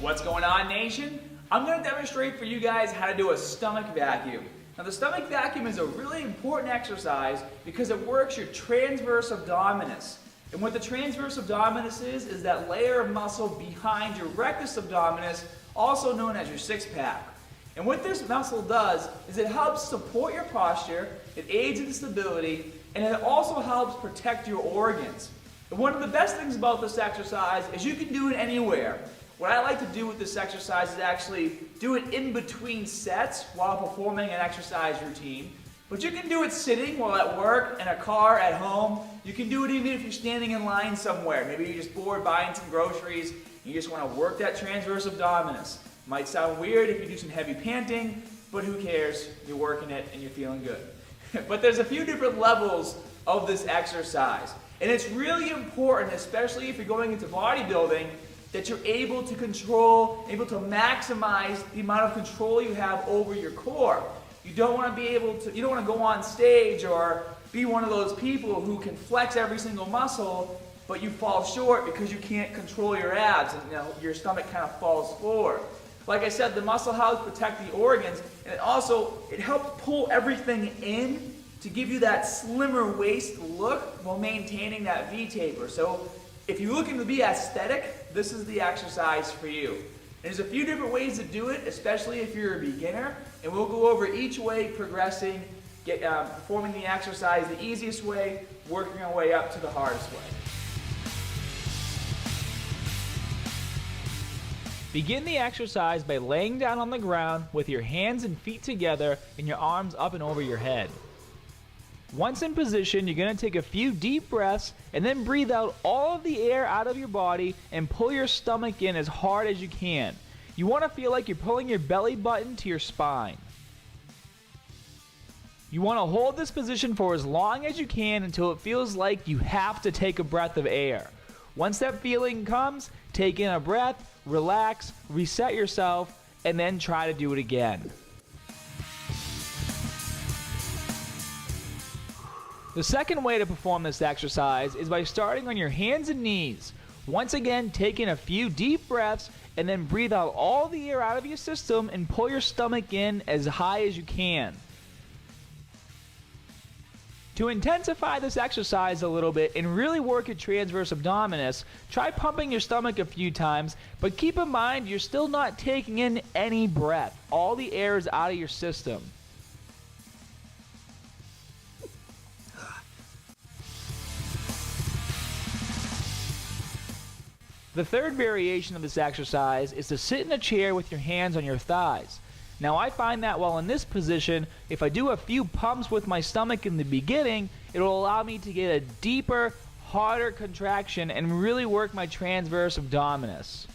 What's going on, nation? I'm going to demonstrate for you guys how to do a stomach vacuum. Now, the stomach vacuum is a really important exercise because it works your transverse abdominis. And what the transverse abdominis is that layer of muscle behind your rectus abdominis, also known as your six-pack. And what this muscle does is it helps support your posture, it aids in stability, and it also helps protect your organs. And one of the best things about this exercise is you can do it anywhere. What I like to do with this exercise is actually do it in between sets while performing an exercise routine. But you can do it sitting while at work, in a car, at home. You can do it even if you're standing in line somewhere. Maybe you're just bored buying some groceries. You just want to work that transverse abdominis. Might sound weird if you do some heavy panting, but who cares? You're working it and you're feeling good. But there's a few different levels of this exercise. And it's really important, especially if you're going into bodybuilding, that you're able to control, able to maximize the amount of control you have over your core. You don't want to be able to, you don't want to go on stage or be one of those people who can flex every single muscle, but you fall short because you can't control your abs and your stomach kind of falls forward. Like I said, the muscle helps protect the organs, and it helps pull everything in to give you that slimmer waist look while maintaining that V-taper. So if you're looking to be aesthetic, this is the exercise for you. There's a few different ways to do it, especially if you're a beginner, and we'll go over each way, progressing, performing the exercise the easiest way, working our way up to the hardest way. Begin the exercise by laying down on the ground with your hands and feet together and your arms up and over your head. Once in position, you're going to take a few deep breaths and then breathe out all of the air out of your body and pull your stomach in as hard as you can. You want to feel like you're pulling your belly button to your spine. You want to hold this position for as long as you can until it feels like you have to take a breath of air. Once that feeling comes, take in a breath, relax, reset yourself, and then try to do it again. The second way to perform this exercise is by starting on your hands and knees. Once again, take in a few deep breaths and then breathe out all the air out of your system and pull your stomach in as high as you can. To intensify this exercise a little bit and really work your transverse abdominis, try pumping your stomach a few times, but keep in mind you're still not taking in any breath. All the air is out of your system. The third variation of this exercise is to sit in a chair with your hands on your thighs. Now I find that while in this position, if I do a few pumps with my stomach in the beginning, it will allow me to get a deeper, harder contraction and really work my transverse abdominis.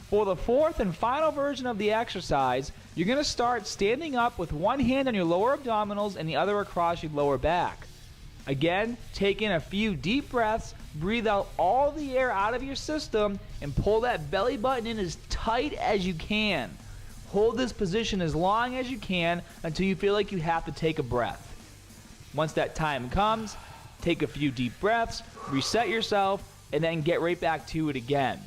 For the fourth and final version of the exercise, you're going to start standing up with one hand on your lower abdominals and the other across your lower back. Again, take in a few deep breaths, breathe out all the air out of your system, and pull that belly button in as tight as you can. Hold this position as long as you can until you feel like you have to take a breath. Once that time comes, take a few deep breaths, reset yourself, and then get right back to it again.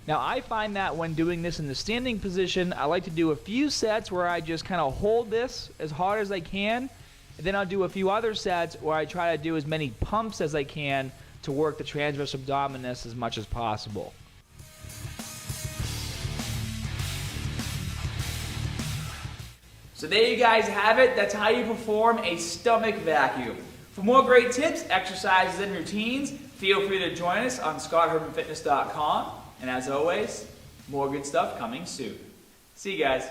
Now I find that when doing this in the standing position, I like to do a few sets where I just kind of hold this as hard as I can, and then I'll do a few other sets where I try to do as many pumps as I can to work the transverse abdominis as much as possible. So there you guys have it. That's how you perform a stomach vacuum. For more great tips, exercises, and routines, feel free to join us on scotthermanfitness.com. And as always, more good stuff coming soon. See you guys.